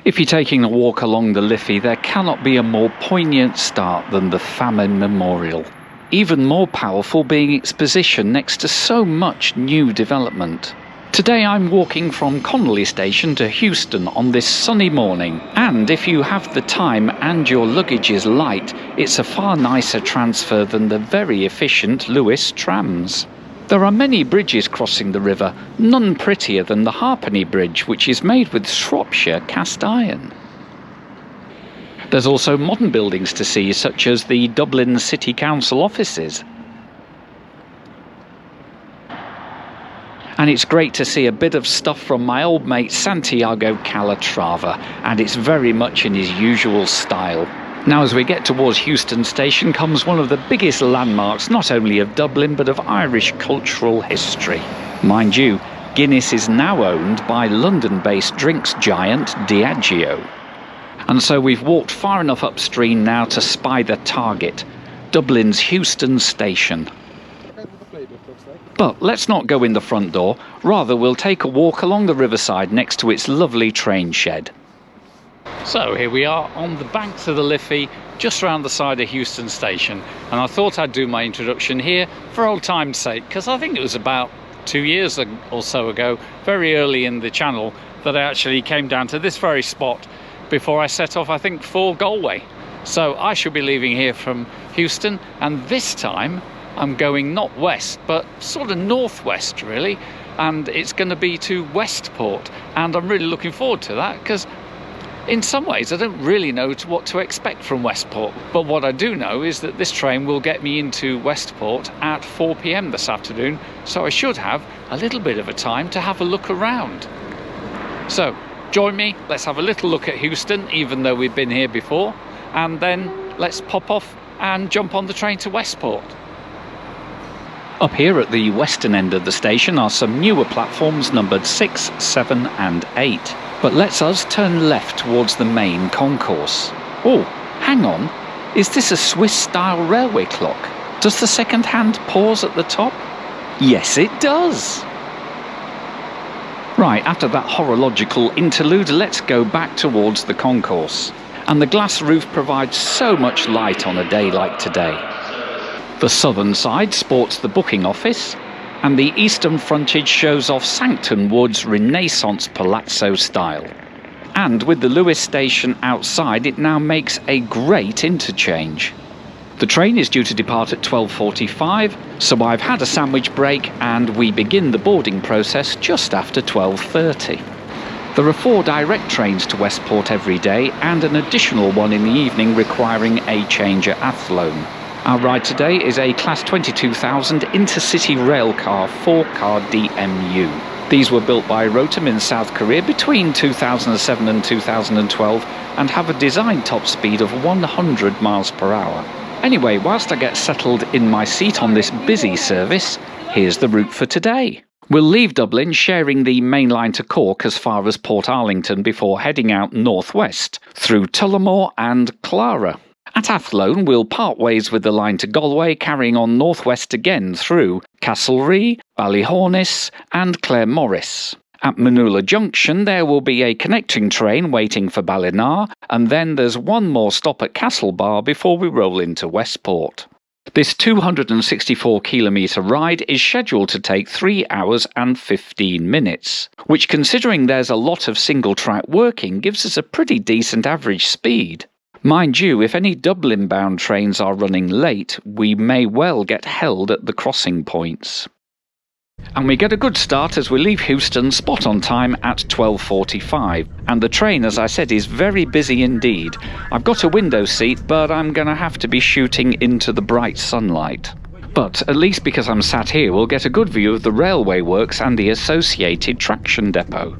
If you're taking a walk along the Liffey, there cannot be a more poignant start than the Famine Memorial. Even more powerful being its position next to so much new development. Today I'm walking from Connolly Station to Heuston on this sunny morning, and if you have the time and your luggage is light, it's a far nicer transfer than the very efficient Lewis trams. There are many bridges crossing the river, none prettier than the Harpenny Bridge, which is made with Shropshire cast iron. There's also modern buildings to see, such as the Dublin City Council offices. And it's great to see a bit of stuff from my old mate Santiago Calatrava, and it's very much in his usual style. Now as we get towards Heuston Station comes one of the biggest landmarks not only of Dublin but of Irish cultural history. Mind you, Guinness is now owned by London-based drinks giant Diageo. And so we've walked far enough upstream now to spy the target, Dublin's Heuston Station. But let's not go in the front door, rather we'll take a walk along the riverside next to its lovely train shed. So here we are on the banks of the Liffey, just round the side of Heuston Station, and I thought I'd do my introduction here for old time's sake, because I think it was about 2 years or so ago, very early in the channel, that I actually came down to this very spot before I set off, I think, for Galway. So I shall be leaving here from Heuston, and this time I'm going not west but sort of northwest really, and it's going to be to Westport, and I'm really looking forward to that because in some ways I don't really know what to expect from Westport, but what I do know is that this train will get me into Westport at 4 p.m. this afternoon, so I should have a little bit of a time to have a look around. So join me, let's have a little look at Heuston, even though we've been here before, and then let's pop off and jump on the train to Westport. Up here at the western end of the station are some newer platforms numbered 6, 7 and 8. But let's us turn left towards the main concourse. Oh, hang on, is this a Swiss-style railway clock? Does the second-hand pause at the top? Yes, it does! Right, after that horological interlude, let's go back towards the concourse. And the glass roof provides so much light on a day like today. The southern side sports the booking office, and the eastern frontage shows off Sancton Wood's Renaissance Palazzo style. And with the Lewis station outside, it now makes a great interchange. The train is due to depart at 12:45, so I've had a sandwich break and we begin the boarding process just after 12:30. There are 4 direct trains to Westport every day and an additional one in the evening requiring a change at Athlone. Our ride today is a Class 22,000 InterCity Railcar 4-car DMU. These were built by Rotem in South Korea between 2007 and 2012 and have a design top speed of 100 miles per hour. Anyway, whilst I get settled in my seat on this busy service, here's the route for today. We'll leave Dublin sharing the main line to Cork as far as Portarlington before heading out northwest through Tullamore and Clara. At Athlone, we'll part ways with the line to Galway, carrying on northwest again through Castlerea, Ballyhornis and Claremorris. At Manula Junction, there will be a connecting train waiting for Ballina, and then there's one more stop at Castlebar before we roll into Westport. This 264-kilometre ride is scheduled to take 3 hours and 15 minutes, which, considering there's a lot of single-track working, gives us a pretty decent average speed. Mind you, if any Dublin-bound trains are running late, we may well get held at the crossing points. And we get a good start as we leave Heuston spot on time at 12:45, and the train, as I said, is very busy indeed. I've got a window seat, but I'm going to have to be shooting into the bright sunlight. But at least because I'm sat here, we'll get a good view of the railway works and the associated traction depot.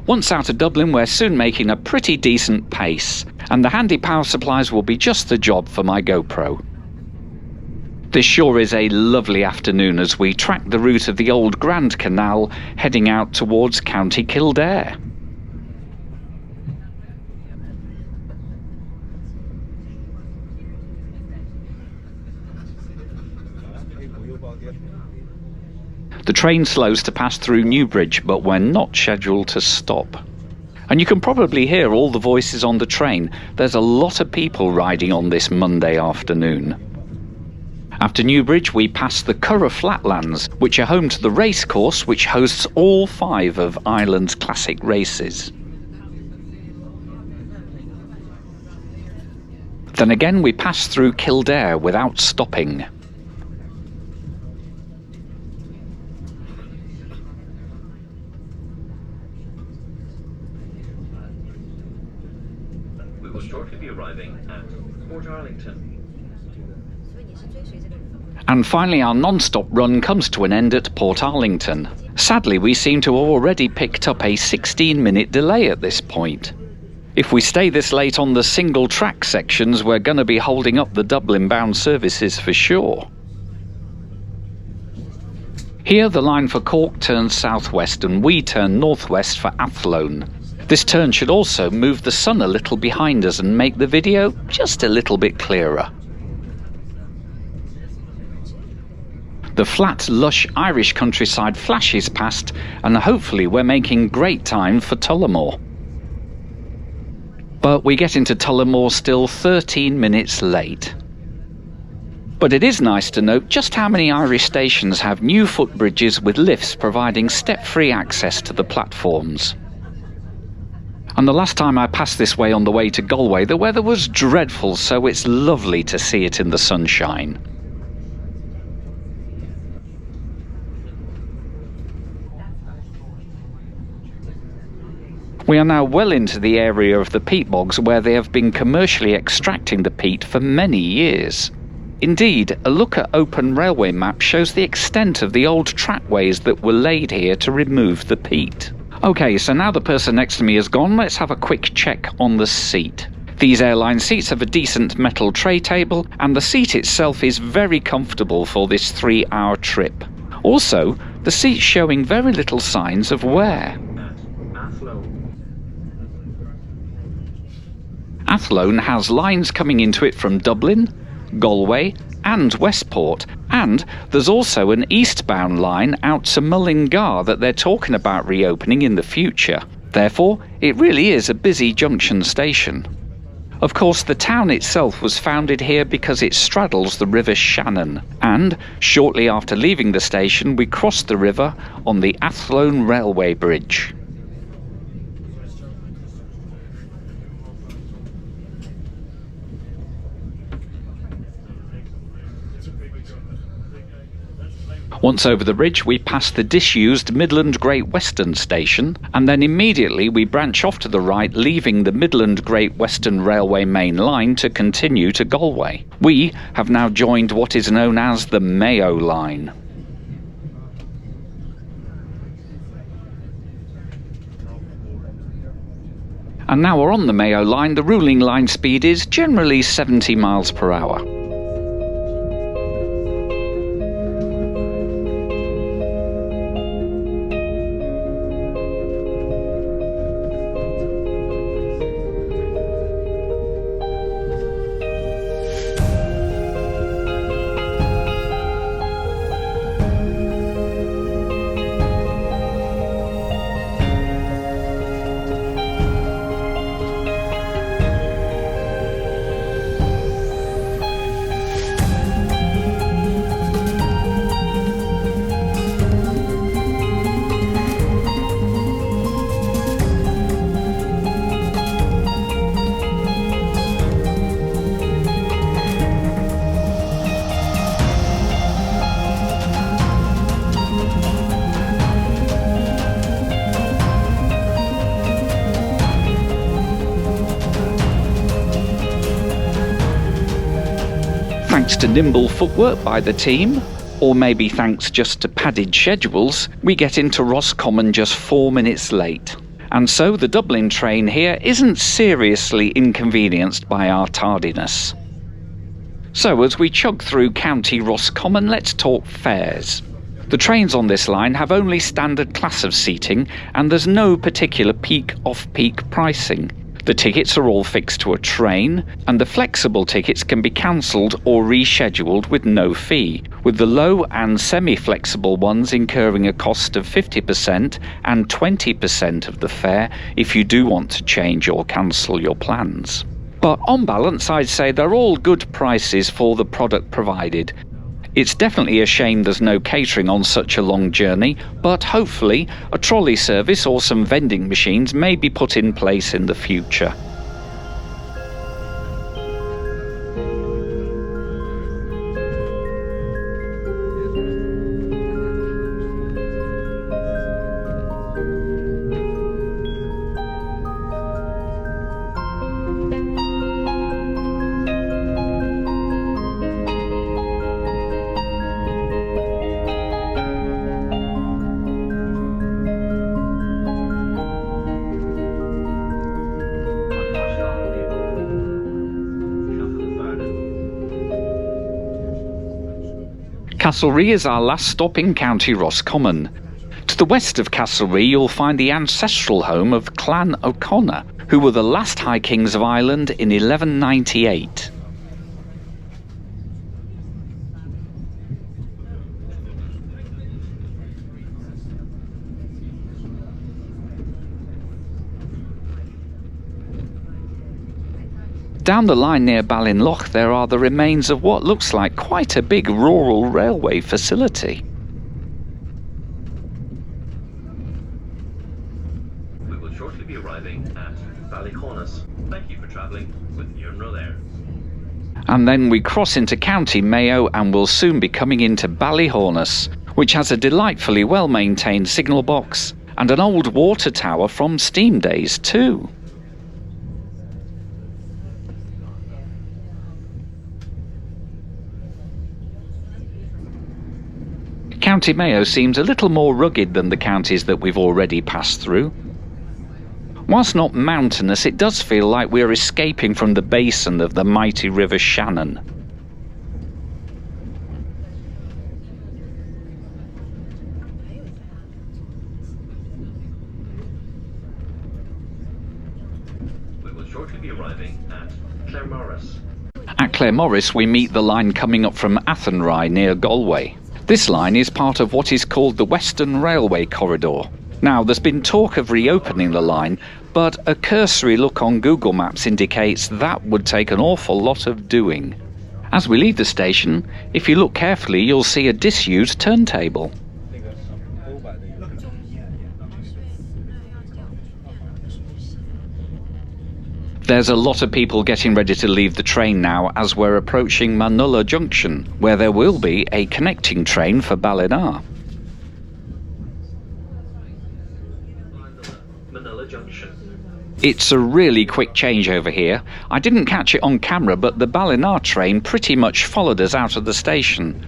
Once out of Dublin, we're soon making a pretty decent pace, and the handy power supplies will be just the job for my GoPro. This sure is a lovely afternoon as we track the route of the old Grand Canal heading out towards County Kildare. The train slows to pass through Newbridge, but we're not scheduled to stop. And you can probably hear all the voices on the train. There's a lot of people riding on this Monday afternoon. After Newbridge, we pass the Curragh Flatlands, which are home to the racecourse, which hosts all 5 of Ireland's classic races. Then again, we pass through Kildare without stopping. We will shortly be arriving at Port Arlington. And finally our non-stop run comes to an end at Port Arlington. Sadly, we seem to have already picked up a 16-minute delay at this point. If we stay this late on the single track sections, we're going to be holding up the Dublin-bound services for sure. Here the line for Cork turns southwest and we turn northwest for Athlone. This turn should also move the sun a little behind us and make the video just a little bit clearer. The flat, lush Irish countryside flashes past, and hopefully we're making great time for Tullamore. But we get into Tullamore still 13 minutes late. But it is nice to note just how many Irish stations have new footbridges with lifts providing step-free access to the platforms. And the last time I passed this way on the way to Galway, the weather was dreadful, so it's lovely to see it in the sunshine. We are now well into the area of the peat bogs where they have been commercially extracting the peat for many years. Indeed, a look at open railway maps shows the extent of the old trackways that were laid here to remove the peat. Okay, so now the person next to me is gone, let's have a quick check on the seat. These airline seats have a decent metal tray table, and the seat itself is very comfortable for this 3-hour trip. Also, the seat's showing very little signs of wear. Athlone has lines coming into it from Dublin, Galway and Westport, and there's also an eastbound line out to Mullingar that they're talking about reopening in the future. Therefore, it really is a busy junction station. Of course, the town itself was founded here because it straddles the River Shannon, and shortly after leaving the station we crossed the river on the Athlone railway bridge. Once over the bridge, we pass the disused Midland Great Western station, and then immediately we branch off to the right, leaving the Midland Great Western Railway main line to continue to Galway. We have now joined what is known as the Mayo line. And now we're on the Mayo line, the ruling line speed is generally 70 miles per hour. Thanks to nimble footwork by the team, or maybe thanks just to padded schedules, we get into Roscommon just 4 minutes late. And so the Dublin train here isn't seriously inconvenienced by our tardiness. So as we chug through County Roscommon, let's talk fares. The trains on this line have only standard class of seating and there's no particular peak off-peak pricing. The tickets are all fixed to a train and the flexible tickets can be cancelled or rescheduled with no fee, with the low and semi-flexible ones incurring a cost of 50% and 20% of the fare if you do want to change or cancel your plans. But on balance, I'd say they're all good prices for the product provided. It's definitely a shame there's no catering on such a long journey, but hopefully a trolley service or some vending machines may be put in place in the future. Castlereagh is our last stop in County Roscommon. To the west of Castlereagh you'll find the ancestral home of Clan O'Connor, who were the last High Kings of Ireland in 1198. Down the line near Ballinlough there are the remains of what looks like quite a big rural railway facility. We will shortly be arriving at Ballycornis. Thank you for travelling with Iarnród Éireann. And then we cross into County Mayo and will soon be coming into Ballyhornis, which has a delightfully well-maintained signal box and an old water tower from steam days too. County Mayo seems a little more rugged than the counties that we've already passed through. Whilst not mountainous, it does feel like we're escaping from the basin of the mighty River Shannon. We will shortly be arriving at Claremorris. At Claremorris we meet the line coming up from Athlone near Galway. This line is part of what is called the Western Railway Corridor. Now, there's been talk of reopening the line, but a cursory look on Google Maps indicates that would take an awful lot of doing. As we leave the station, if you look carefully, you'll see a disused turntable. There's a lot of people getting ready to leave the train now as we're approaching Manula Junction, where there will be a connecting train for Ballina. Manila Junction. It's a really quick change over here. I didn't catch it on camera, but the Ballina train pretty much followed us out of the station.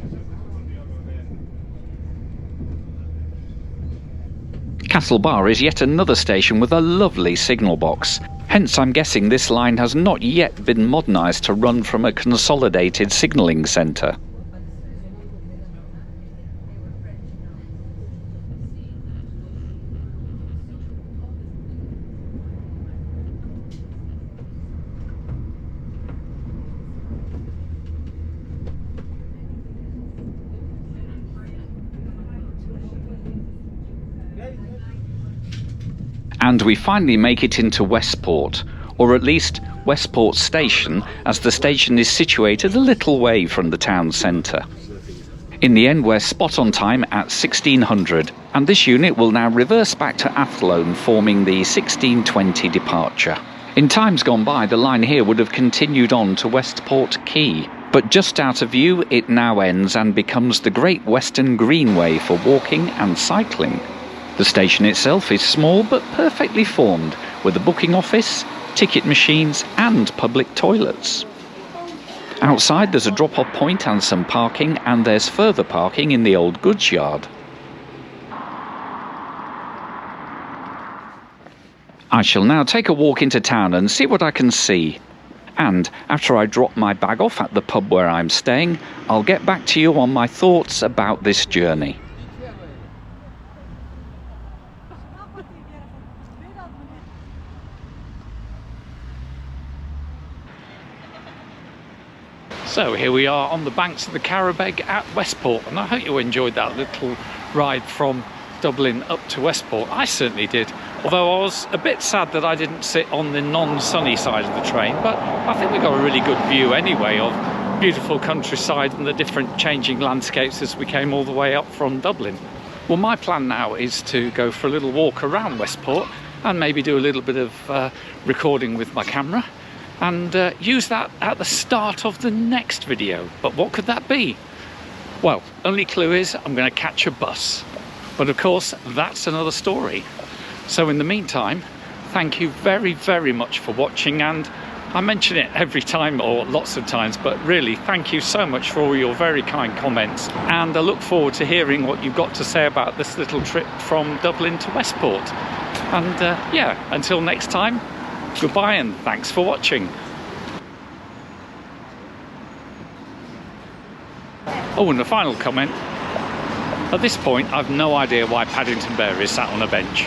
Castlebar is yet another station with a lovely signal box. Hence I'm guessing this line has not yet been modernised to run from a consolidated signalling centre. And we finally make it into Westport, or at least Westport Station, as the station is situated a little way from the town centre. In the end we're spot on time at 1600, and this unit will now reverse back to Athlone, forming the 1620 departure. In times gone by the line here would have continued on to Westport Quay, but just out of view it now ends and becomes the Great Western Greenway for walking and cycling. The station itself is small but perfectly formed, with a booking office, ticket machines and public toilets. Outside there's a drop-off point and some parking, and there's further parking in the old goods yard. I shall now take a walk into town and see what I can see. And after I drop my bag off at the pub where I'm staying, I'll get back to you on my thoughts about this journey. So here we are on the banks of the Carabeg at Westport, and I hope you enjoyed that little ride from Dublin up to Westport. I certainly did, although I was a bit sad that I didn't sit on the non-sunny side of the train, but I think we got a really good view anyway of beautiful countryside and the different changing landscapes as we came all the way up from Dublin. Well, my plan now is to go for a little walk around Westport and maybe do a little bit of recording with my camera, and use that at the start of the next video. But what could that be? Well, only clue is I'm going to catch a bus. But of course, that's another story. So in the meantime, thank you very, very much for watching, and I mention it every time or lots of times, but really thank you so much for all your very kind comments, and I look forward to hearing what you've got to say about this little trip from Dublin to Westport. And yeah, until next time, goodbye and thanks for watching. Oh, and a final comment. At this point, I've no idea why Paddington Bear is sat on a bench.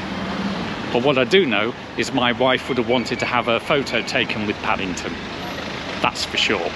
But what I do know is my wife would have wanted to have a photo taken with Paddington. That's for sure.